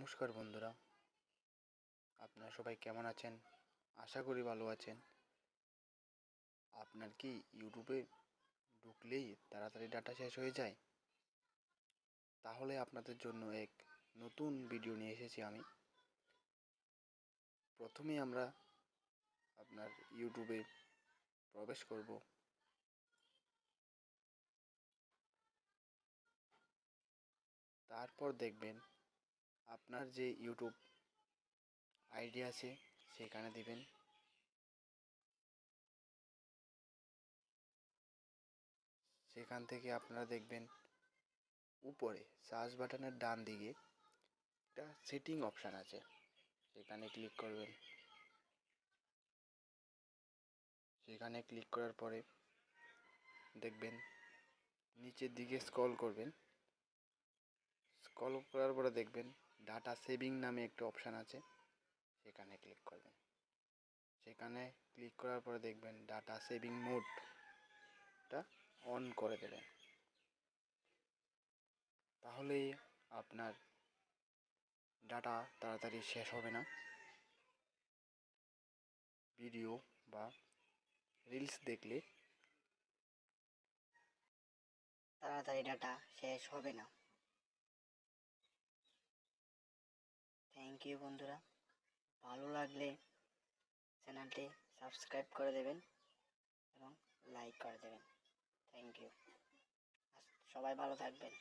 নমস্কার বন্ধুরা, আপনারা সবাই কেমন আছেন? আশা করি ভালো আছেন। আপনার কি ইউটিউবে ঢুকলেই তাড়াতাড়ি ডাটা শেষ হয়ে যায়? তাহলে আপনাদের জন্য এক নতুন ভিডিও নিয়ে এসেছি আমি। প্রথমে আমরা আপনার ইউটিউবে প্রবেশ করব। তারপর দেখবেন আপনার যে ইউটিউব আইডি আছে সেখানে দিবেন। সেখান থেকে আপনারা দেখবেন উপরে সার্চ বাটনের ডান দিকে একটা সেটিং অপশান আছে, সেখানে ক্লিক করবেন। সেখানে ক্লিক করার পরে দেখবেন নিচের দিকে স্ক্রল করবেন। স্ক্রল করার পরে দেখবেন ডাটা সেভিং নামে একটা অপশান আছে, সেখানে ক্লিক করবেন। সেখানে ক্লিক করার পরে দেখবেন ডাটা সেভিং মোডটা অন করে দেবেন। তাহলেই আপনার ডাটা তাড়াতাড়ি শেষ হবে না। ভিডিও বা রিলস দেখলে তাড়াতাড়ি ডাটা শেষ হবে না। থ্যাংক ইউ বন্ধুরা, ভালো লাগলে চ্যানেলটি সাবস্ক্রাইব করে দেবেন এবং লাইক করে দেবেন। থ্যাংক ইউ, সবাই ভালো থাকবেন।